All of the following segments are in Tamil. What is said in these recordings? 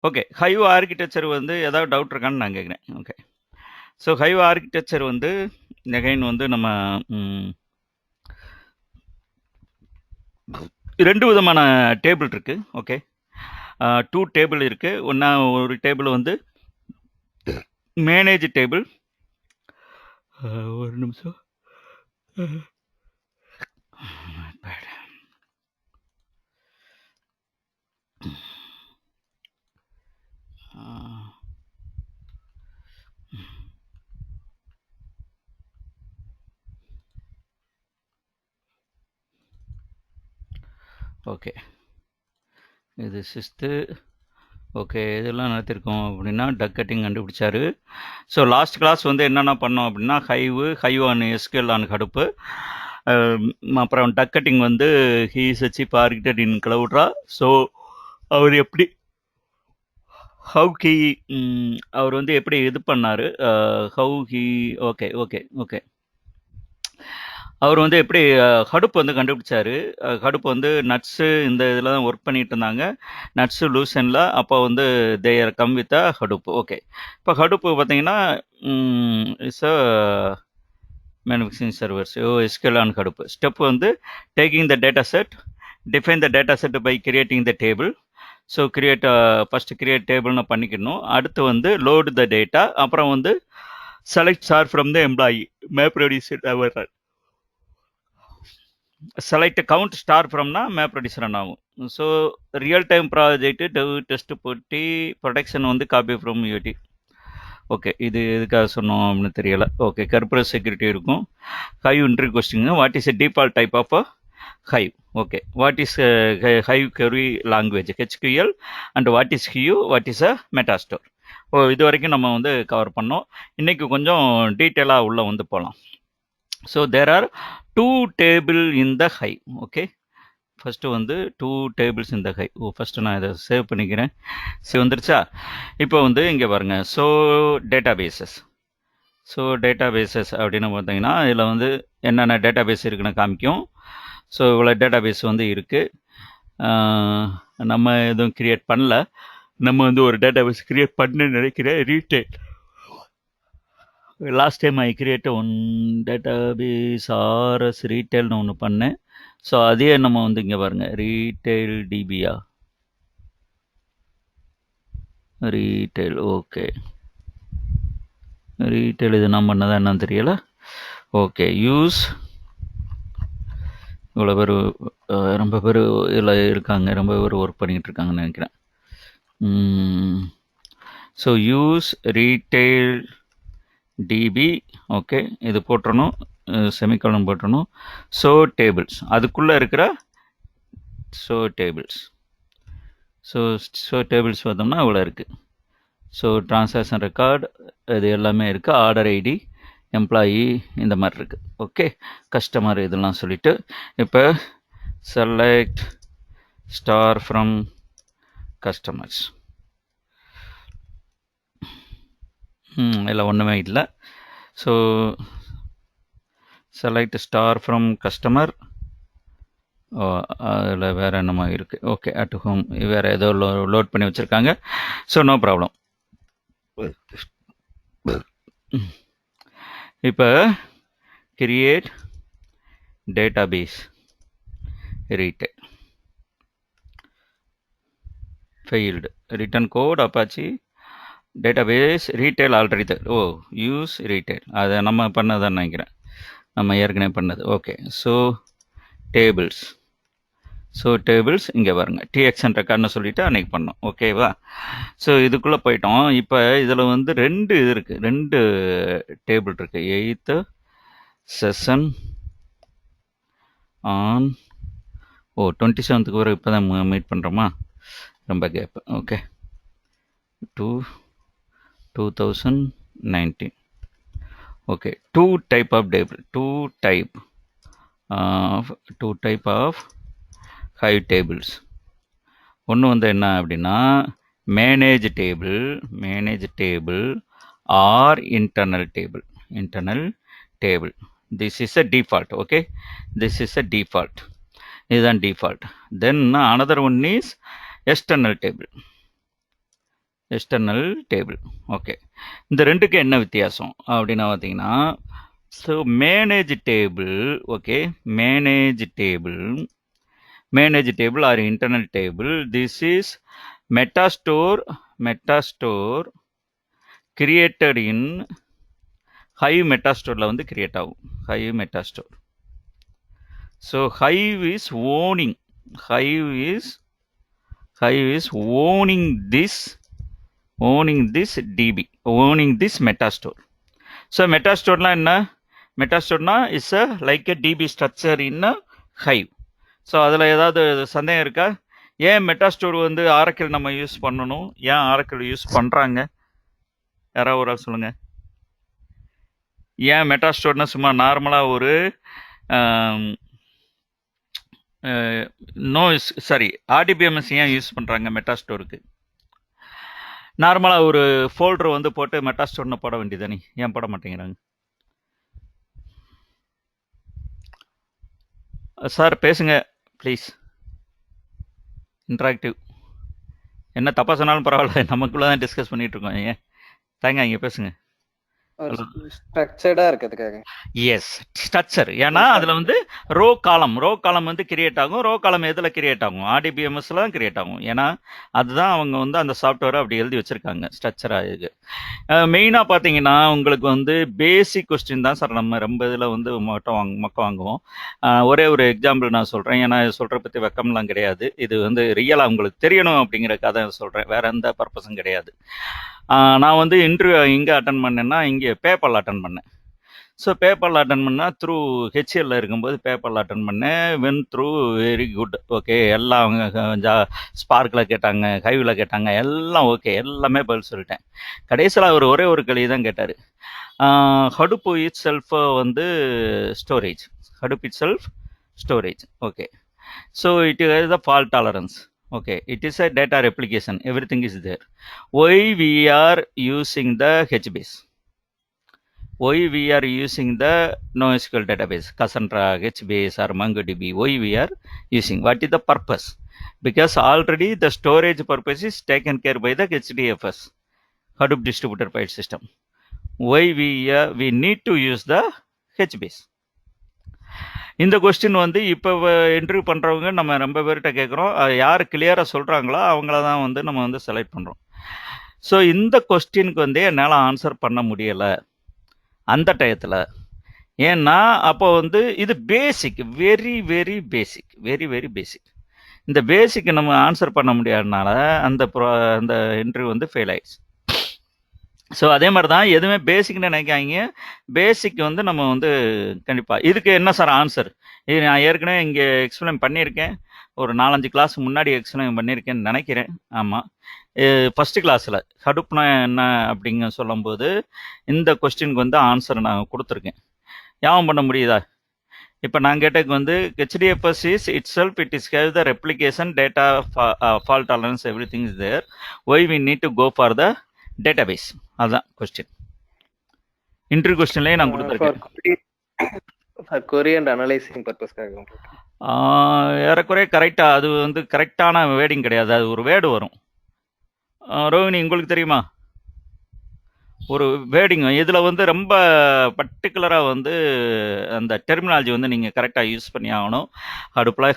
ஓகே. ஹைவ் ஆர்க்கிடெக்சர் வந்து ஏதாவது டவுட் இருக்கான்னு நான் கேட்குறேன். ஓகே. ஸோ ஹைவ் ஆர்க்கிடெக்சர் வந்து அகைன் வந்து நம்ம 2 விதமான டேபிள் இருக்கு. ஓகே. 2 டேபிள் இருக்கு. ஒரு டேபிள் வந்து மேனேஜ் டேபிள். ஒரு நிமிஷம். ஓகே. இது 6th. ஓகே. இதெல்லாம் நடத்திருக்கோம் அப்படின்னா டக் கட்டிங் கண்டுபிடிச்சாரு. ஸோ லாஸ்ட் கிளாஸ் வந்து என்னென்ன பண்ணோம் அப்படின்னா Hive on SQL on Hadoop. அப்புறம் டக் கட்டிங் வந்து he is a chief architect in Cloudera. So அவர் எப்படி ஹவு ஹி அவர் வந்து எப்படி இது பண்ணார், how he okay okay okay அவர் வந்து எப்படி ஹடுப் வந்து கண்டுபிடிச்சாரு. ஹடுப் வந்து நட்ஸு இந்த இதில் தான் ஒர்க் பண்ணிட்டு இருந்தாங்க. நட்ஸு லூசனில் அப்போ வந்து there come with a Hadoop. Okay. இப்போ ஹடுப்பு பார்த்தீங்கன்னா it's a manufacturing servers SQL on Hadoop. Step வந்து taking the data set, define the data set by creating the table. So first create டேபிள்னு பண்ணிக்கணும். அடுத்து வந்து லோடு த டேட்டா, அப்புறம் வந்து select star from the employee map reduce அவர். செலக்ட் கவுண்ட் ஸ்டார் ஃப்ரம்னா மேப் ரெடியூஸ் ரன் ஆகும். So real time project test போட்டி ப்ரொடக்ஷன் வந்து காப்பி ஃப்ரம் யூடி. ஓகே. இது எதுக்காக சொன்னோம் அப்படின்னு தெரியல. ஓகே. கர்பரேட் செக்யூரிட்டி இருக்கும். Hive entry question what is a default type of Hive. Okay. What is Hive query language HQL and what is Hue, what is a metastore. இது வரைக்கும் நம்ம வந்து கவர் பண்ணோம். இன்னைக்கு கொஞ்சம் டீட்டெயிலாக உள்ள வந்து போகலாம். So there are 2 table in the Hive. Okay. First வந்து 2 டேபிள்ஸ் இந்த ஹை. ஃபஸ்ட்டு நான் இதை சேவ் பண்ணிக்கிறேன். வந்துருச்சா? இப்போ வந்து இங்கே பாருங்கள். So databases. So databases அப்படின்னு பார்த்தீங்கன்னா இதில் வந்து என்னென்ன டேட்டா பேஸ் இருக்குன்னு காமிக்கும். ஸோ இவ்வளோ டேட்டா பேஸ் வந்து இருக்குது. நம்ம எதுவும் க்ரியேட் பண்ணல. நம்ம வந்து ஒரு டேட்டா பேஸ் க்ரியேட் பண்ணு நினைக்கிறேன். Retail last time I create one data base RS ரீட்டைல்னு ஒன்று பண்ணேன். ஸோ அதே நம்ம வந்து இங்கே பாருங்கள். ரீட்டைல் டிபியா, ரீட்டைல். ஓகே. ரீட்டைல் இது நான் பண்ணதான் என்னன்னு தெரியல. ஓகே. யூஸ் இவ்வளோ பேர் ரொம்ப பேர் இதில் இருக்காங்க. ரொம்ப பேர் ஒர்க் பண்ணிகிட்டு இருக்காங்கன்னு நினைக்கிறேன். So use retail DB. Okay. இது போட்டுறணும், செமிகாலன் போட்டுறணும். ஸோ டேபிள்ஸ் அதுக்குள்ளே இருக்கிற டேபிள்ஸ். ஸோ டேபிள்ஸ் பார்த்தோம்னா இவ்வளோ இருக்குது. ஸோ ட்ரான்சாக்ஷன் ரெக்கார்டு இது எல்லாமே இருக்குது. ஆர்டர் ஐடி, எம்ப்ளாயி இந்த மாதிரி இருக்குது. ஓகே. கஸ்டமர் இதெல்லாம் சொல்லிவிட்டு இப்போ செலக்ட் ஸ்டார் ஃப்ரம் கஸ்டமர்ஸ். இதில் ஒன்றுமே இல்லை. So select star from customer. அதில் வேறு என்னமா இருக்குது. ஓகே. அட் ஹோம் வேறு ஏதோ லோட் பண்ணி வச்சுருக்காங்க. So no problem. இப்போ create database retail failed return code Apache database retail already use retail அதை நம்ம பண்ணதான் நினைக்கிறேன். நம்ம ஏற்கனவே பண்ணது. Okay. So tables. So tables இங்கே பாருங்க. டிஎக்ஸ்என் ரெக்கார்ட்னு சொல்லிவிட்டு அன்றைக்கி பண்ணோம். ஓகேவா? ஸோ இதுக்குள்ளே போயிட்டோம். இப்போ இதில் வந்து 2 இது இருக்குது. 2 டேபிள் இருக்குது. 8th செஷன் ஆன் 27th வரை இப்போ தான் மீட் பண்ணுறோமா? ரொம்ப gap. Okay. 2019. Okay. 2 type of table. 2 type of Hive tables. ஒன்று வந்து என்ன அப்படின்னா manage table or internal table. This is a default. Okay. This is a default. இதுதான் default. Then another one is external table. External table. Okay. இந்த 2க்கும் என்ன வித்தியாசம் அப்படின்னு பார்த்தீங்கன்னா, so manage table, okay, manage table or internal table. This is metastore created in Hive மெட்டாஸ்டோரில் வந்து கிரியேட் ஆகும். Hive metastore. So Hive is owning this DB, owning this Metastore. So Metastore என்ன? Metastore is like a DB structure in a Hive. So அதில் ஏதாவது சந்தேகம் இருக்கா? ஏன் மெட்டாஸ்டோர் வந்து ஆரக்கிள் நம்ம யூஸ் பண்ணணும்? ஏன் ஆரக்கிள் யூஸ் பண்ணுறாங்க? யாராவது ஒரு ஆள் சொல்லுங்கள். ஏன் மெட்டாஸ்டோர்னா சும்மா நார்மலாக ஒரு RDBMS ஏன் யூஸ் பண்ணுறாங்க மெட்டாஸ்டோருக்கு? நார்மலாக ஒரு ஃபோல்டர் வந்து போட்டு மெட்டாஸ்டோர்னு போட வேண்டியதானே, ஏன் போட மாட்டேங்கிறாங்க? சார் பேசுங்க ப்ளீஸ். இன்ட்ராக்டிவ். என்ன தப்பாக சொன்னாலும் பரவாயில்ல, நமக்குள்ளே தான் டிஸ்கஸ் பண்ணிகிட்டு இருக்கோம். ஏன் தாங்க இங்கே பேசுங்க. ஸ்ட்ரக்சர்டா இருக்கிறதுக்காக. Yes, structure. ஏன்னா அதில் வந்து ரோ காலம் வந்து கிரியேட் ஆகும். ரோ காலம் எதில் கிரியேட் ஆகும்? RDBMSல தான் கிரியேட் ஆகும். ஏன்னா அதுதான் அவங்க வந்து அந்த சாஃப்ட்வேரை அப்படி எழுதி வச்சுருக்காங்க ஸ்ட்ரக்சராக. இது மெயினாக பார்த்தீங்கன்னா உங்களுக்கு வந்து பேசிக் கொஸ்டின் தான் சார். நம்ம ரொம்ப இதில் வந்து மொக்க வாங்குவோம். ஒரே ஒரு எக்ஸாம்பிள் நான் சொல்கிறேன். ஏன்னா சொல்கிற பற்றி வெக்கம்லாம் கிடையாது. இது வந்து ரியலாக உங்களுக்கு தெரியணும் அப்படிங்கிறக்காக தான் சொல்கிறேன், வேறு எந்த பர்பஸும் கிடையாது. நான் வந்து இன்டர்வியூ எங்கே அட்டன் பண்ணேன்னா, இங்கே பேப்பரில் அட்டன் பண்ணேன். ஸோ பேப்பரில் அட்டன் பண்ணால் த்ரூ HCL இருக்கும்போது பேப்பரில் அட்டன் பண்ணேன். Went through very good. Okay, எல்லாம் அவங்க ஸ்பார்க்கில் கேட்டாங்க, ஹைவில் கேட்டாங்க, எல்லாம் ஓகே, எல்லாமே பதில் சொல்லிட்டேன். கடைசியில் அவர் ஒரே ஒரு கேள்வி தான் கேட்டார். ஹடுப்பு இட் செல்ஃப் வந்து storage, okay. So it is the fault tolerance. Okay, it is a data replication, everything is there. Why we are using the HBase? Why we are using the NoSQL database, Cassandra, HBase or MongoDB? Why we are using? What is the purpose? Because already the storage purpose is taken care by the HDFS, Hadoop Distributed File System. Why we need to use the HBase? இந்த கொஸ்டின் வந்து இப்போ இன்டர்வியூ பண்ணுறவங்க நம்ம ரொம்ப பேர்கிட்ட கேட்குறோம். யார் கிளியராக சொல்கிறாங்களோ அவங்கள தான் வந்து நம்ம வந்து செலக்ட் பண்ணுறோம். ஸோ இந்த கொஸ்டினுக்கு வந்து என்னால் ஆன்சர் பண்ண முடியலை அந்த டயத்தில். ஏன்னா அப்போ வந்து இது பேசிக், வெரி வெரி பேசிக். இந்த பேசிக்கு நம்ம ஆன்சர் பண்ண முடியாதனால அந்த இன்டர்வியூ வந்து ஃபெயில் ஆயிடுச்சு. ஸோ அதே மாதிரி தான் எதுவுமே பேசிக்னு நினைக்காங்க. பேசிக் வந்து நம்ம வந்து கண்டிப்பாக இதுக்கு என்ன சார் ஆன்சர்? இது நான் ஏற்கனவே இங்கே எக்ஸ்பிளைன் பண்ணியிருக்கேன். ஒரு 4-5 கிளாஸ் முன்னாடி எக்ஸ்பிளைன் பண்ணியிருக்கேன்னு நினைக்கிறேன். ஆமாம், ஃபஸ்ட்டு கிளாஸில் ஹடுப்னா என்ன அப்படிங்க சொல்லும்போது இந்த கொஸ்டினுக்கு வந்து ஆன்சர் நான் கொடுத்துருக்கேன். ஞாபகம் பண்ண முடியுதா? இப்போ நான் கேட்டதுக்கு வந்து HDFS is it self it is have the replication data fault tolerance everything is there. Why we need to go for the database. அதுதான் கொஸ்டின். இன்டர்வியூ கொஸ்டின்லேயே நான் கொடுத்துருக்கேன். query and analyzing பர்பஸ்க்காக ஏறக்குறைய கரெக்டாக. அது வந்து கரெக்டான வேர்டிங் கிடையாது, அது ஒரு வேர்டு வரும். ரோஹினி உங்களுக்கு தெரியுமா? ஒரு வேர்டிங் இதில் வந்து ரொம்ப பர்டிகுலராக வந்து அந்த டெர்மினாலஜி வந்து நீங்கள் கரெக்டாக யூஸ் பண்ணி ஆகணும்.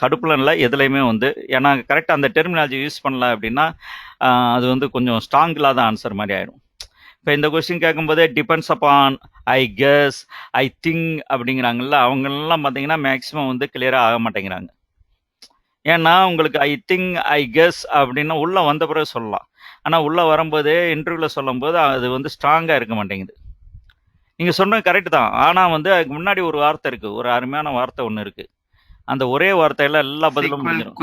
ஹடுப்பில் இல்லை எதுலேயுமே வந்து. ஏன்னா கரெக்டாக அந்த டெர்மினாலஜி யூஸ் பண்ணல அப்படின்னா அது வந்து கொஞ்சம் ஸ்ட்ராங் இல்லாத ஆன்சர் மாதிரி ஆகிடும். இப்போ இந்த கொஸ்டின் கேட்கும்போதே depends upon, I guess, I think அப்படிங்கிறாங்கல்ல, அவங்களெல்லாம் பார்த்தீங்கன்னா மேக்ஸிமம் வந்து கிளியராக ஆக மாட்டேங்கிறாங்க. ஏன்னா உங்களுக்கு ஐ திங்க், ஐ கெஸ் அப்படின்னா உள்ளே வந்த பிறகு சொல்லலாம். ஆனால் உள்ளே வரும்போது இன்டர்வியூவில் சொல்லும்போது அது வந்து ஸ்ட்ராங்காக இருக்க மாட்டேங்குது. நீங்கள் சொன்னது கரெக்டு தான். ஆனால் வந்து அதுக்கு முன்னாடி ஒரு வார்த்தை இருக்குது, ஒரு அருமையான வார்த்தை ஒன்று இருக்குது. அந்த ஒரே வார்த்தையில் எல்லா பதிலும் முடிஞ்சிடும்.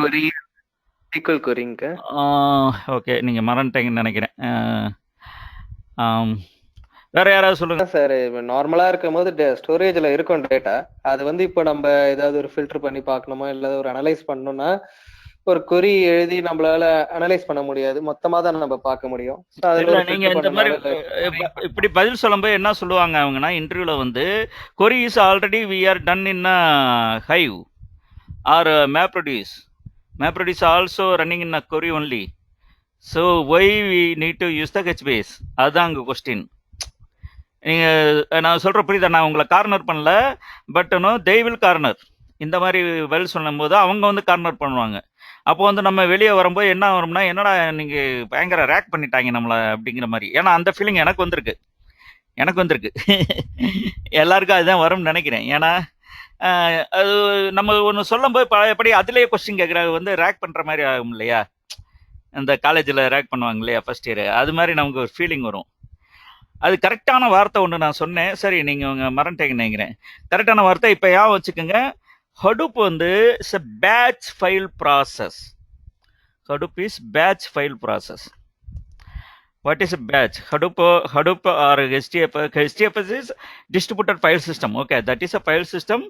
ஓகே, நீங்கள் மறந்துட்டீங்கன்னு நினைக்கிறேன். வேற யாராவது சொல்லுங்க சார். நார்மலா இருக்கும்போது ஸ்டோரேஜ்ல இருக்கும் டேட்டா, அது வந்து இப்போ நம்ம ஏதாவது ஒரு ஃபில்டர் பண்ணி பார்க்கணுமா இல்லை ஒரு அனலைஸ் பண்ணணும்னா ஒரு கொரி எழுதி நம்மளால அனலைஸ் பண்ண முடியாது, மொத்தமா தான் நம்ம பார்க்க முடியும். நீங்க இந்த மாதிரி இப்படி பதில் சொல்லும்போது என்ன சொல்லுவாங்க அவங்கன்னா, இன்டர்வியூல வந்து query is already we are done in Hive or map reduce also running in query only. So why we need to use the HBS, அதுதான் அங்கே கொஸ்டின். நீங்கள் நான் சொல்கிற புரியுதா? நான் உங்களை கார்னர் பண்ணல, பட் தே வில் கார்னர். இந்த மாதிரி வெல் சொல்லும்போது அவங்க வந்து கார்னர் பண்ணுவாங்க. அப்போ வந்து நம்ம வெளியே வரும்போது என்ன வரும்னா, என்னடா நீங்கள் பயங்கர ரேக் பண்ணிட்டாங்க நம்மளை அப்படிங்கிற மாதிரி. ஏன்னா அந்த ஃபீலிங் எனக்கு வந்திருக்கு. எல்லாருக்கும் அதுதான் வரும்னு நினைக்கிறேன். ஏன்னா அது நம்ம ஒன்று சொல்லும்போது பழையபடி அதுலேயே கொஸ்டின் கேட்குறாங்க, வந்து ரேக் பண்ணுற மாதிரி ஆகும் இல்லையா? இந்த காலேஜில் ரேக் பண்ணுவாங்க இல்லையா ஃபர்ஸ்ட் இயர், அது மாதிரி நமக்கு ஒரு ஃபீலிங் வரும். அது கரெக்டான வார்த்தை ஒன்று நான் சொன்னேன், சரி நீங்கள் உங்க மறந்துட்டேங்கன்னு நினைக்கிறேன். கரெக்டான வார்த்தை இப்போ யா வச்சுக்கோங்க. ஹடூப் வந்து it's a batch file process. Hadoop is batch file process. What is a batch? Hadoop or HDFS is distributed file system. Okay, that is a file system.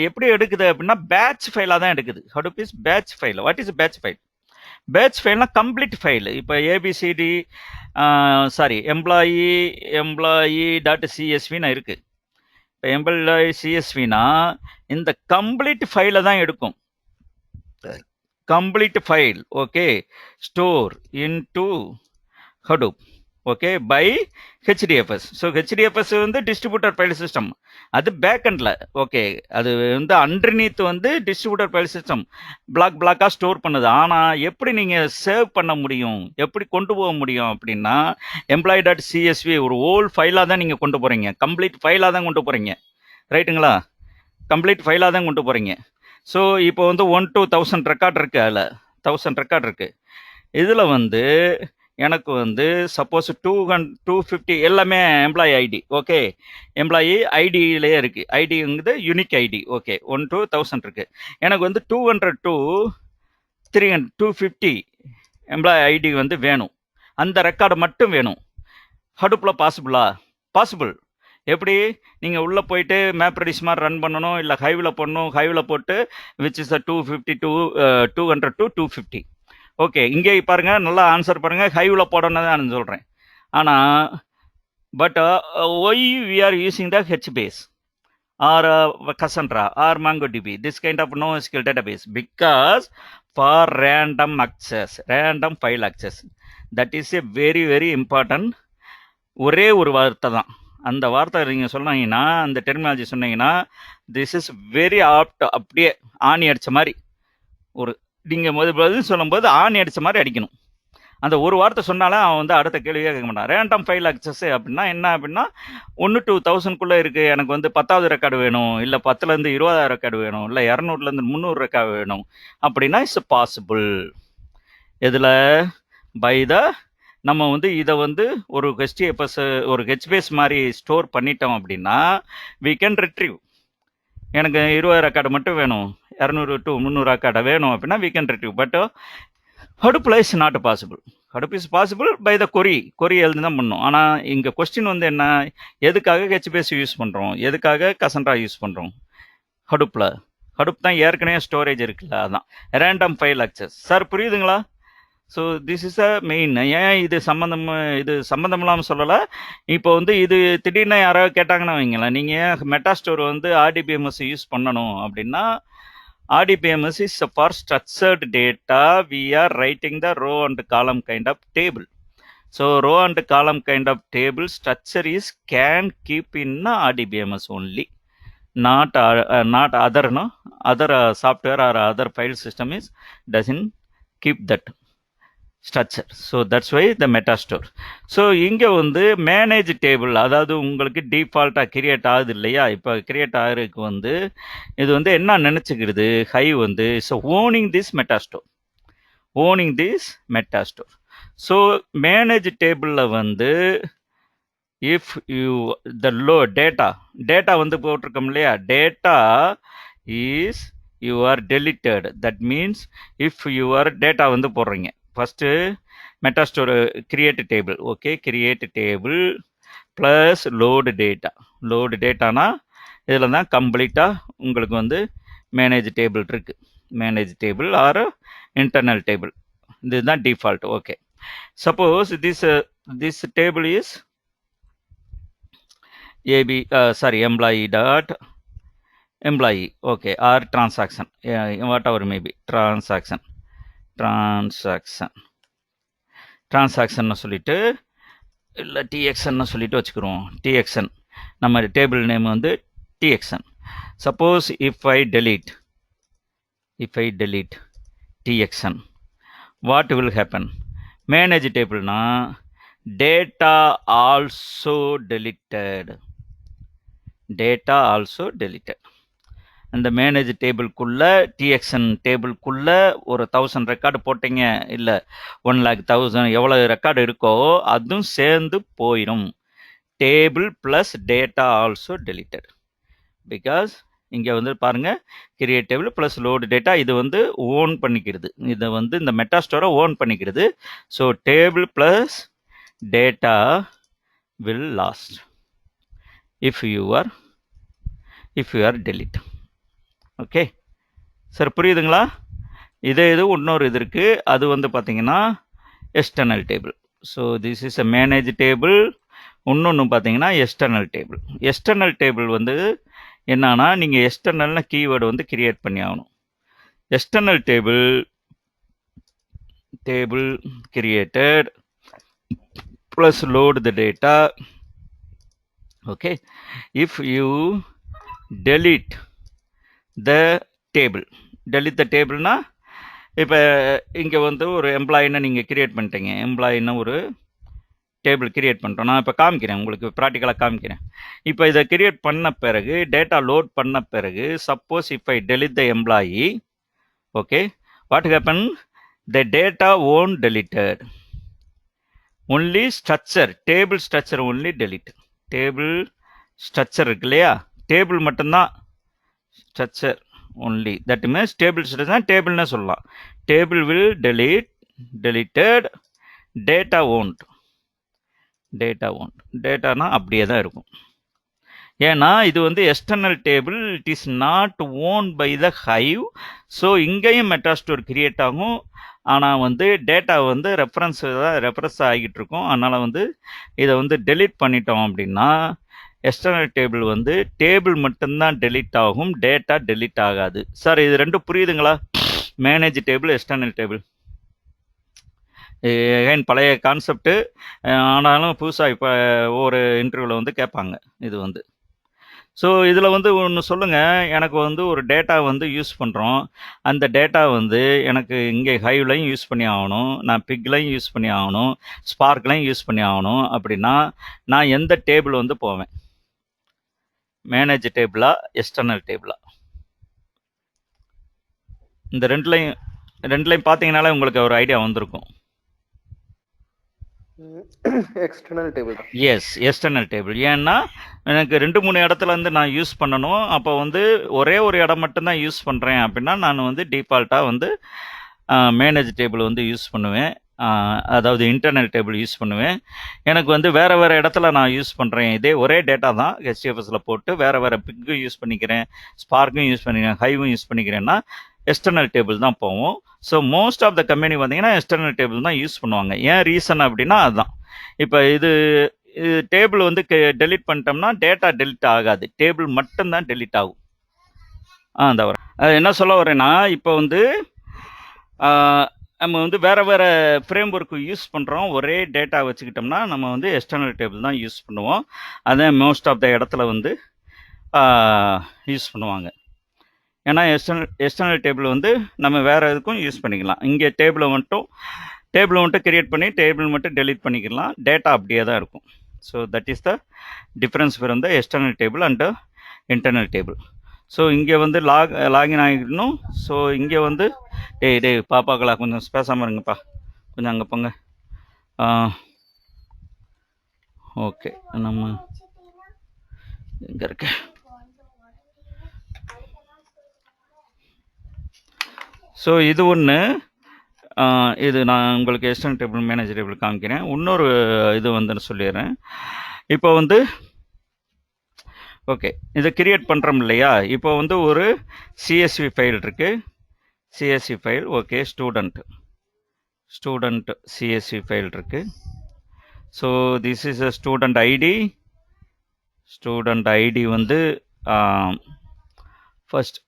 எப்படி எடுக்குது அப்படின்னா பேட்ச் ஃபைலாக தான் எடுக்குது. Hadoop is batch file. What is a batch file? Batch ஃபைல்னா கம்ப்ளீட் ஃபைல். இப்போ ஏபிசிடி எம்ப்ளாயி டாட் சிஎஸ்வின்னு இருக்கு. இப்போ எம்ப்ளாயி சிஎஸ்வினா இந்த கம்ப்ளீட் ஃபைலை தான் எடுக்கும். Complete file, okay, store into Hadoop, okay, by HDFS. So HDFS வந்து டிஸ்ட்ரிபியூட்டர் ஃபைல் சிஸ்டம், அது பேக்கெண்டில். ஓகே, அது வந்து அண்டர்நீத் வந்து டிஸ்ட்ரிபியூட்டர் ஃபைல் சிஸ்டம் பிளாக்காக ஸ்டோர் பண்ணுது. ஆனால் எப்படி நீங்கள் சேவ் பண்ண முடியும், எப்படி கொண்டு போக முடியும் அப்படின்னா, எம்ப்ளாயி டாட் சிஎஸ்வி ஒரு ஓல் ஃபைலாக தான் நீங்கள் கொண்டு போகிறீங்க, கம்ப்ளீட் ஃபைலாக தான் கொண்டு போகிறீங்க, ரைட்டுங்களா? கம்ப்ளீட் ஃபைலாக தான் கொண்டு போகிறீங்க. ஸோ இப்போ வந்து 1 to 1000 ரெக்கார்ட் இருக்குது, அதில் 1000 ரெக்கார்ட் இருக்குது. இதில் வந்து எனக்கு வந்து சப்போஸ் 250 எல்லாமே எம்ப்ளாயி ஐடி, ஓகே, எம்ப்ளாயி ஐடியிலே இருக்குது. ஐடிங்கிறது யூனிக் ஐடி, ஓகே, 1 to 1000 இருக்குது. எனக்கு வந்து 200 to 300 250 எம்ப்ளாயி ஐடி வந்து வேணும், அந்த ரெக்கார்டு மட்டும் வேணும். ஹடூப்பில் பாசிபிளா? பாசிபிள். எப்படி? நீங்கள் உள்ளே போயிட்டு மேப்ரெடிஸ் மாதிரி ரன் பண்ணணும், இல்லை ஹைவில் பண்ணணும், ஹைவில் போட்டு which is 250 to 200 to 250. Okay, இங்கே பாருங்க, நல்லா ஆன்சர் பாருங்க, ஹைவில் போடணும்னு தான் நான் சொல்கிறேன். ஆனால் but why we are using the HBase or Cassandra or MongoDB, this kind of NoSQL database, because for random access, random file access, that is a very very important. ஒரே ஒரு வார்த்தை தான், அந்த வார்த்தை நீங்கள் சொன்னீங்கன்னா, அந்த டெர்மினாலஜி சொன்னீங்கன்னா, திஸ் இஸ் வெரி ஆப்ட். அப்படியே ஆணி அடித்த மாதிரி, ஒரு நீங்கள் பதில் சொல்லும்போது ஆணி அடித்த மாதிரி அடிக்கணும். அந்த ஒரு வார்த்தை சொன்னாலே அவன் வந்து அடுத்த கேள்வியே கேட்க மாட்டான். ரேண்டம் ஃபைல் அக்சஸ் அப்படின்னா என்ன அப்படின்னா, 1 to 1000 இருக்குது, எனக்கு வந்து 10வது ரெக்கார்டு வேணும், இல்லை 10லேருந்து 20,000 ரெக்கார்டு வேணும், இல்லை 200லேருந்து 300 ரெக்கார்டு வேணும் அப்படின்னா இட்ஸ் பாசிபிள். இதில் பை த நம்ம வந்து இதை வந்து ஒரு ஹெச்டிஎஃப்எஸ் ஒரு ஹெச்பேஸ் மாதிரி ஸ்டோர் பண்ணிட்டோம் அப்படின்னா we can retrieve. எனக்கு 20 ரெக்கார்டு மட்டும் வேணும், 200 to 300 ரெக்கார்டு வேணும் அப்படின்னா we can retrieve. But Hadoop is not possible. Hadoop is possible by the query எழுதி தான் பண்ணணும். ஆனால் இங்கே கொஸ்டின் வந்து என்ன, எதுக்காக ஹெச்பிஎஸ் யூஸ் பண்ணுறோம், எதுக்காக Cassandra யூஸ் பண்ணுறோம்? ஹடூப்பில் ஹடூப் தான் ஏற்கனவே ஸ்டோரேஜ் இருக்குல்ல, அதான் ரேண்டம் ஃபைல் அக்சஸ். சார் புரியுதுங்களா? So this is a main. ஏன் இது சம்மந்தம் இல்லாமல் சொல்லலை. இப்போ வந்து இது திடீர்னு யாராவது கேட்டாங்கன்னா வைங்களேன், நீங்கள் மெட்டாஸ்டோர் வந்து ஆர்டிபிஎம்எஸ் யூஸ் பண்ணணும் அப்படின்னா, RDBMS is for structured data. We are writing the row and column kind of table. So row and column kind of table structure is can keep in RDBMS only, not other software or other file system is doesn't keep that structure. So that's why the metastore. So இங்கே வந்து மேனேஜ் டேபிள், அதாவது உங்களுக்கு டிஃபால்ட்டாக கிரியேட் ஆகுது இல்லையா? இப்போ கிரியேட் ஆகிறதுக்கு வந்து இது வந்து என்ன நினச்சிக்கிறது, ஹை வந்து so owning this metastore. So manage டேபிளில் வந்து இஃப் யூ த டேட்டா வந்து போட்டிருக்கோம் இல்லையா, data is you are deleted. That means if your data வந்து போடுறீங்க, first metastore create table, okay, create table plus load டேட்டானா இதில் தான் கம்ப்ளீட்டாக உங்களுக்கு வந்து மேனேஜ் டேபிள் இருக்குது. Manage table or internal table, இதுதான் default. Okay, suppose this table is employee dot employee, okay, or transaction, what ever maybe transaction. Transaction சொல்லிட்டு இல்லை டிஎக்ஸ்ன்னு சொல்லிட்டு வச்சுக்கிறோம். டிஎக்ஸ்என் நம்ம டேபிள் நேம் வந்து TXN. Suppose if I delete txn, what will happen? Manage table na data also deleted. அந்த மேனேஜ் டேபிள்குள்ள டிஎக்ஸ்என் டேபிள்குள்ள ஒரு 1000 ரெக்கார்டு போட்டீங்க, இல்லை 1,00,000 எவ்வளோ ரெக்கார்டு இருக்கோ அதுவும் சேர்ந்து போயிடும். Table plus data also deleted. Because இங்கே வந்து பாருங்கள், create table plus load data இது வந்து ஓன் பண்ணிக்கிறது. இதை வந்து இந்த மெட்டாஸ்டோரை ஓன் பண்ணிக்கிறது. So table plus data will last if you are delete. Okay sir, புரியுதுங்களா? இது இன்னொரு இது இருக்குது, அது வந்து பார்த்தீங்கன்னா external table. So this is a manage table. இன்னொன்று பார்த்தீங்கன்னா எக்ஸ்டர்னல் டேபிள் வந்து என்னன்னா, நீங்கள் எக்ஸ்டர்னல்னா கீவேர்டு வந்து கிரியேட் பண்ணி ஆகணும். External table created plus load the data. Okay, if you delete the டேபிள்னா, இப்போ இங்கே வந்து ஒரு எம்ப்ளாயின்னு நீங்கள் கிரியேட் பண்ணிட்டீங்க. எம்ப்ளாயின்னு ஒரு டேபிள் கிரியேட் பண்ணிட்டோம். நான் இப்போ காமிக்கிறேன், உங்களுக்கு ப்ராக்டிக்கலாக காமிக்கிறேன். இப்போ இதை கிரியேட் பண்ண பிறகு, டேட்டா லோட் பண்ண பிறகு, சப்போஸ் இப்போ delete the employee, okay, what happen? The data own deleted. Only structure, table structure only delete. Table structure இருக்கு இல்லையா, டேபிள் மட்டும்தான் structure only. That means table structure டேபிள்னு சொல்லலாம். Table will deleted, data won't. டேட்டானா அப்படியே தான் இருக்கும். ஏன்னா இது வந்து external table, it is not own by the Hive. So இங்கேயும் மெட்டாஸ்டோர் கிரியேட் ஆகும், ஆனால் வந்து டேட்டா வந்து ரெஃபரன்ஸ் ஆகிட்டு இருக்கும். அதனால் வந்து இதை வந்து delete பண்ணிட்டோம் அப்படின்னா, எக்ஸ்டர்னல் டேபிள் வந்து டேபிள் மட்டும்தான் delete ஆகும், டேட்டா delete ஆகாது. சார் இது ரெண்டும் புரியுதுங்களா? மேனேஜ் டேபிள், எக்ஸ்டர்னல் டேபிள் ஏன் பழைய கான்செப்ட்டு, ஆனாலும் புதுசாக இப்போ ஒரு இன்டர்வியூவில் வந்து கேட்பாங்க இது வந்து. ஸோ இதில் வந்து ஒன்று சொல்லுங்கள், எனக்கு வந்து ஒரு டேட்டா வந்து யூஸ் பண்ணுறோம். அந்த டேட்டா வந்து எனக்கு இங்கே ஹைவ்லையும் யூஸ் பண்ணி ஆகணும், நான் பிக்லையும் யூஸ் பண்ணி ஆகணும், ஸ்பார்க்லையும் யூஸ் பண்ணி ஆகணும். அப்படின்னா நான் எந்த டேபிள் வந்து போவேன்? மேனேஜ் டேபிளா, எக்ஸ்டர்னல் டேபிளா? இந்த ரெண்டுலையும் பார்த்தீங்கனாலே உங்களுக்கு ஒரு ஐடியா வந்திருக்கும். External table. Yes, external table. ஏன்னா எனக்கு 2-3 இடத்துல வந்து நான் யூஸ் பண்ணணும். அப்போ வந்து ஒரே ஒரு இடம் மட்டும்தான் யூஸ் பண்ணுறேன் அப்படின்னா நான் வந்து டிஃபால்ட்டாக வந்து மேனேஜ் டேபிள் வந்து யூஸ் பண்ணுவேன். அதாவது இன்டர்னல் டேபிள் யூஸ் பண்ணுவேன். எனக்கு வந்து வேறு இடத்துல நான் யூஸ் பண்ணுறேன், இதே ஒரே டேட்டா தான் ஹெச்டிஎஃப்எஸில் போட்டு வேறு பிக்கும் யூஸ் பண்ணிக்கிறேன், ஸ்பார்க்கும் யூஸ் பண்ணிக்கிறேன், ஹைவும் யூஸ் பண்ணிக்கிறேன்னா எக்ஸ்டர்னல் டேபிள் தான் போவோம். So most of the company பார்த்தீங்கன்னா எக்ஸ்டர்னல் டேபிள் தான் யூஸ் பண்ணுவாங்க. ஏன் ரீசன் அப்படின்னா அதுதான். இப்போ இது டேபிள் வந்து delete பண்ணிட்டோம்னா டேட்டா delete ஆகாது, டேபிள் மட்டும்தான் delete ஆகும். அந்த என்ன சொல்ல வரேன்னா, இப்போ வந்து நம்ம வந்து வேறு ஃப்ரேம் ஒர்க்கு யூஸ் பண்ணுறோம், ஒரே டேட்டா வச்சுக்கிட்டோம்னா நம்ம வந்து எக்ஸ்டர்னல் டேபிள் தான் யூஸ் பண்ணுவோம். அதான் மோஸ்ட் ஆஃப் த இடத்துல வந்து யூஸ் பண்ணுவாங்க. ஏன்னா எக்ஸ்டர்னல் டேபிள் வந்து நம்ம வேறு எதுக்கும் யூஸ் பண்ணிக்கலாம். இங்கே டேபிளை மட்டும் கிரியேட் பண்ணி டேபிள் மட்டும் delete பண்ணிக்கலாம், டேட்டா அப்படியே தான் இருக்கும். So that is the difference from the external table and internal table. So இங்கே வந்து லாகின் ஆகிடணும். ஸோ இங்கே வந்து டேய் பாப்பாக்களா கொஞ்சம் பேசாமல் இருங்கப்பா, கொஞ்சம் அங்கே போங்க. ஓகே, நம்ம எங்கே இருக்க? ஸோ இது ஒன்று, இது நான் உங்களுக்கு எக்ஸ்டர்னல் டேபிள் மேனேஜ் டேபிள் காமிக்கிறேன். இன்னொரு இது வந்து சொல்லிடுறேன். இப்போ வந்து ஓகே, இதை கிரியேட் பண்ணுறோம் இல்லையா? இப்போ வந்து ஒரு சிஎஸ்வி ஃபைல் இருக்குது, CSV file. Okay, student CSV file இருக்குது. So this is a student ID வந்து ஃபர்ஸ்ட்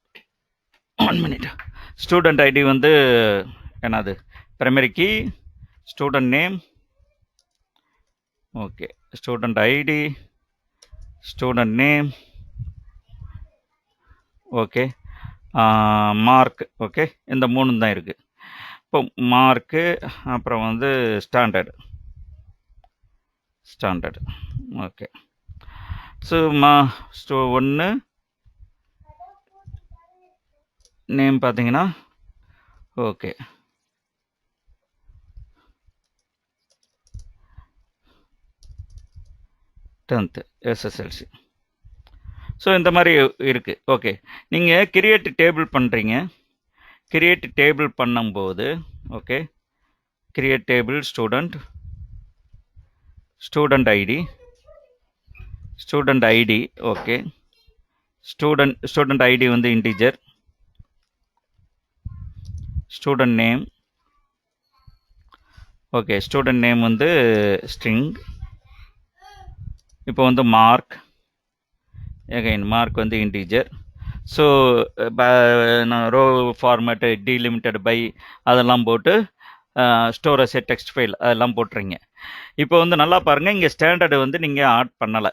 1 minute. ஸ்டூடெண்ட் ஐடி வந்து என்னது? Primary key, student name, okay. Student ID, student name, okay. Mark, okay. இந்த 3 தான் இருக்குது. இப்போ மார்க்கு, அப்புறம் வந்து ஸ்டாண்டர்டு, ஓகே. ஸோ ஒன்று நேம் பார்த்தீங்கன்னா ஓகே. Tenth SSLC. ஸோ இந்த மாதிரி இருக்குது. ஓகே. நீங்கள் கிரியேட் டேபிள் பண்ணுறீங்க. கிரியேட் டேபிள் பண்ணும்போது okay, create table student ID, okay. Student ID வந்து integer, student name, okay. Student name வந்து ஸ்ட்ரிங். இப்போ வந்து மார்க், எகைன் மார்க் வந்து இன்டிஜர். ஸோ நான் ரோ ஃபார்மேட்டு டீலிமிட்டட் பை அதெல்லாம் போட்டு store as a text file அதெல்லாம் போட்டுறீங்க. இப்போ வந்து நல்லா பாருங்கள், இங்கே ஸ்டாண்டர்டு வந்து நீங்கள் ஆட் பண்ணலை.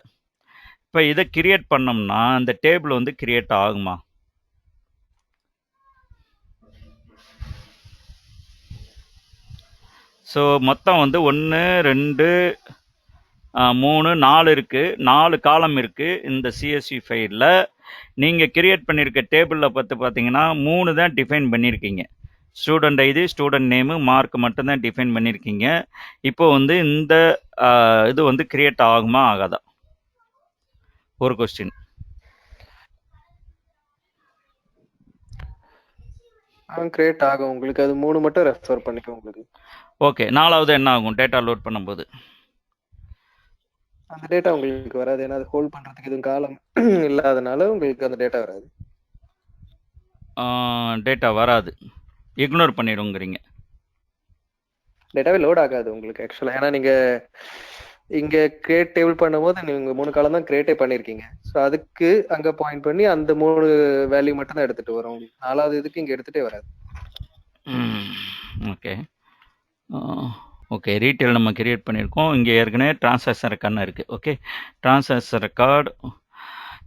இப்போ இதை கிரியேட் பண்ணோம்னா அந்த டேபிள் வந்து கிரியேட் ஆகுமா? ஸோ மொத்தம் வந்து 1 2 3 4 இருக்குது. 4 காலம் இருக்குது இந்த சிஎஸ்வி ஃபைலில். நீங்கள் கிரியேட் பண்ணியிருக்க டேபிளில் பார்த்தீங்கன்னா 3 தான் டிஃபைன் பண்ணியிருக்கீங்க. Student ID, student name, mark மட்டும்தான் டிஃபைன் பண்ணியிருக்கீங்க. இப்போ வந்து இந்த இது வந்து கிரியேட் ஆகுமா ஆகாதா? ஒரு கொஸ்டின். கிரியேட் ஆகும் உங்களுக்கு. அது 3 மட்டும் ரெஃபர் பண்ணிக்கும் உங்களுக்கு. ஓகே. 4வது என்ன ஆகும் டேட்டா லோட் பண்ணும்போது? அந்த டேட்டா உங்களுக்கு வராது. ஏன்னா அது ஹோல்ட் பண்றதுக்கு எதுவும் காலம் இல்லாதனால உங்களுக்கு அந்த டேட்டா வராது. டேட்டா வராது, இக்னோர் பண்ணிடுங்கிறீங்க. டேட்டாவே லோட் ஆகாது உங்களுக்கு ஆக்சுவலா. ஏன்னா நீங்க இங்க கிரியேட் டேபிள் பண்ணும்போது நீங்க 3 காலம் தான் கிரியேட்டே பண்ணிருக்கீங்க. ஸோ அதுக்கு அங்க பாயிண்ட் பண்ணி அந்த 3 வேல்யூ மட்டும் தான் எடுத்துட்டு வரும். உங்களுக்கு 4வது இதுக்கு இங்க எடுத்துட்டே வராது. ஓகே. ஓகே. ரீட்டெயில் நம்ம கிரியேட் பண்ணியிருக்கோம். இங்கே ஏற்கனவே டிரான்சாக்ஷன் ரெக்கார்ட்னு இருக்குது. ஓகே. டிரான்சாக்ஷன் ரெக்கார்டு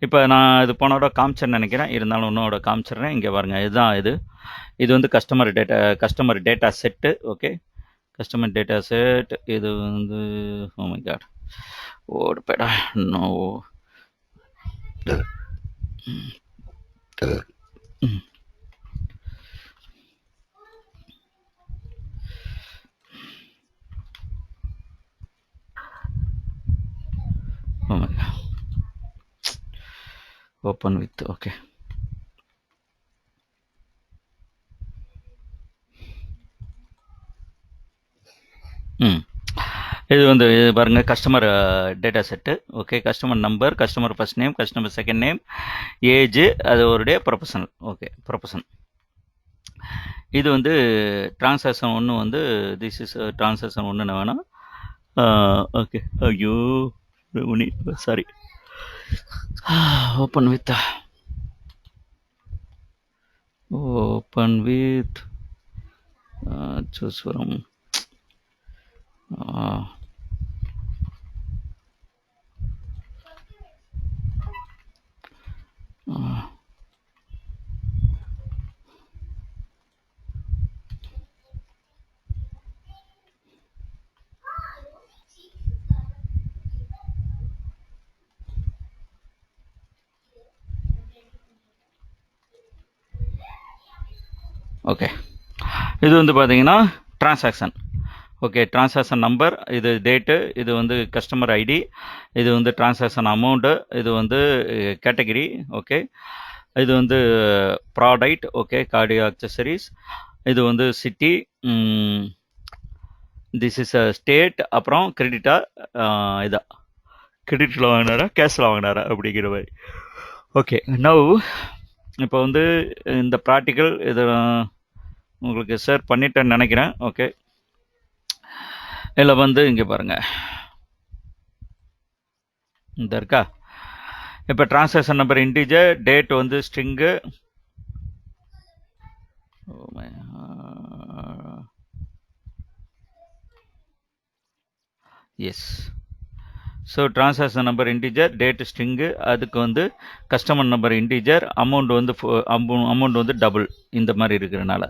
இப்போ நான் இது போனோட காமிச்சேன்னு நினைக்கிறேன். இருந்தாலும் இன்னோட காமிச்சிடுறேன். இங்கே பாருங்கள், இதுதான் இது வந்து customer data set. Okay. Customer data set. இது வந்து ஓ மை காட், ஓடு பேடா, no. Oh my god. Open with, okay. இது வந்து பாருங்க, customer data set. Okay. Customer number, customer first name, customer second name, age, அது ஒரு ப்ரொஃபஷனல். ஓகே. ப்ரொஃபஷன். இது வந்து டிரான்சாக்ஷன் 1 வந்து திஸ் இஸ் டிரான்சாக்ஷன் 1 வேணாம். ஓகே. ஐயோ sorry. Open with choose from okay. இது வந்து பார்த்தீங்கன்னா டிரான்சாக்ஷன். ஓகே. டிரான்சாக்ஷன் நம்பர், இது டேட்டு, இது வந்து கஸ்டமர் ஐடி, இது வந்து டிரான்சாக்ஷன் அமௌண்ட்டு, இது வந்து கேட்டகரி. ஓகே. இது வந்து ப்ராடக்ட். ஓகே. Cardio accessories. இது வந்து city. This is a state. அப்புறம் கிரெடிட்டா, இதான் கிரெடிட்டில் வாங்கினாரா கேஷில் வாங்கினாரா அப்படிங்கிற மாதிரி. ஓகே. நவ் இப்போ வந்து இந்த ப்ராக்டிக்கல் இது உங்களுக்கு ஷேர் பண்ணிட்டேன்னு நினைக்கிறேன். ஓகே. இதில் வந்து இங்கே பாருங்கள், இந்த இருக்கா. இப்போ டிரான்சாக்ஷன் நம்பர் இன்டிஜர், டேட் வந்து string. Yes. So transaction number integer, date string, அதுக்கு வந்து கஸ்டமர் நம்பர் இன்டிஜர், அமௌண்ட் வந்து டபுள் இந்த மாதிரி இருக்கிறனால.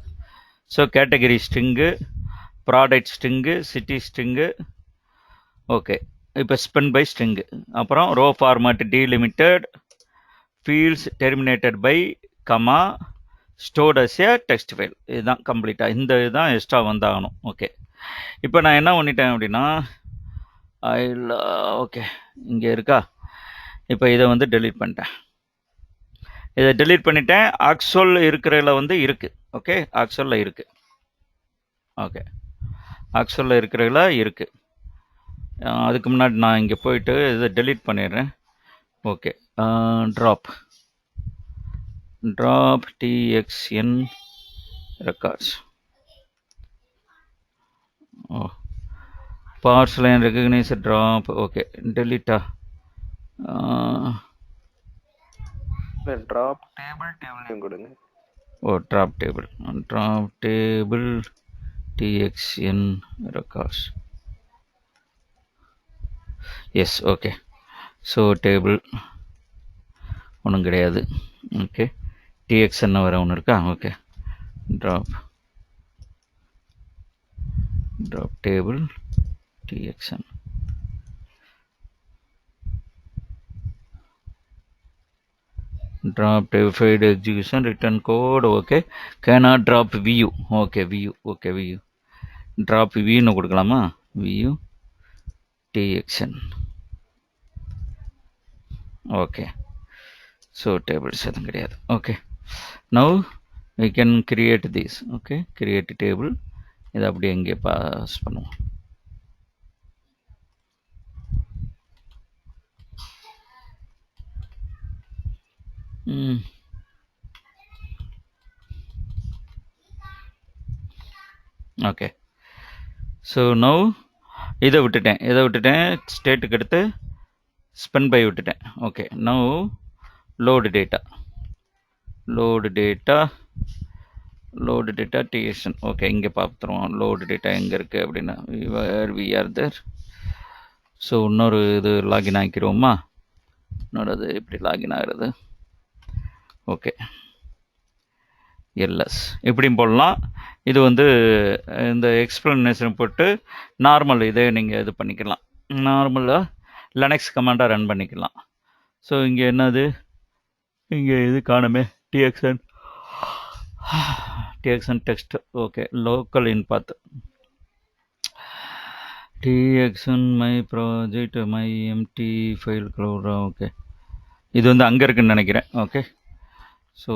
So category string, product string, city string. Okay, இப்போ ஸ்பெண்ட் பை ஸ்ட்ரிங்கு. அப்புறம் row format delimited, fields terminated by comma, stored as a text file. இதுதான் கம்ப்ளீட்டாக, இந்த இதுதான் எக்ஸ்ட்ரா வந்தாகணும். ஓகே, இப்போ நான் என்ன பண்ணிட்டேன் அப்படின்னா ஓகே இங்கே இருக்கா, இப்போ இதை வந்து டெலீட் பண்ணிட்டேன். இதை டெலீட் பண்ணிட்டேன். ஆக்சுவல் இருக்கிறதுல வந்து இருக்குது. ஓகே, ஆக்சுவலில் இருக்குது. ஓகே, ஆக்சுவலில் இருக்கிறதுல இருக்குது. அதுக்கு முன்னாடி நான் இங்கே போயிட்டு இதை டெலீட் பண்ணிடுறேன். Okay, drop txn records. Oh, parts line recognize drop. Okay, delete. Drop table கொடுங்க. Oh, drop table txn records. Yes, okay. So table ஒன்றும் கிடையாது. ஓகே, txn வர ஒன்று இருக்கா. Okay, drop table txn. drop table file execution return code. Okay, cannot drop view. Okay, view. Okay, view drop viewன்னு கொடுக்கலாமா. view txn. Okay, so tables எதுவும் கிடையாது. Okay, now we can create this. Okay, create table. இதை அப்படியே எங்கே பாஸ் பண்ணுவோம். ஓகே, ஸோ நவ் இதை விட்டுட்டேன் ஸ்டேட்டுக்கு எடுத்து ஸ்பெண்ட் பை விட்டுட்டேன். Okay, now load data txn. Okay, இங்கே பார்த்துருவோம் லோடு டேட்டா எங்கே இருக்குது அப்படின்னா we are there. ஸோ இன்னொரு இது லாகின் ஆக்கிடுவோமா. இன்னொரு இப்படி லாகின் ஆகிறது. ஓகே, எல்எஸ் இப்படியும் போடலாம். இது வந்து இந்த எக்ஸ்ப்ளனேஷன் போட்டு நார்மல் இதே நீங்கள் இது பண்ணிக்கலாம். நார்மலாக லினக்ஸ் கமாண்டாக ரன் பண்ணிக்கலாம். ஸோ இங்கே என்னது, இங்கே இது காணுமே txn text. Okay, local in பார்த்து txn my project my MD file cloud. Okay, இது வந்து அங்கே இருக்குன்னு நினைக்கிறேன். Okay, so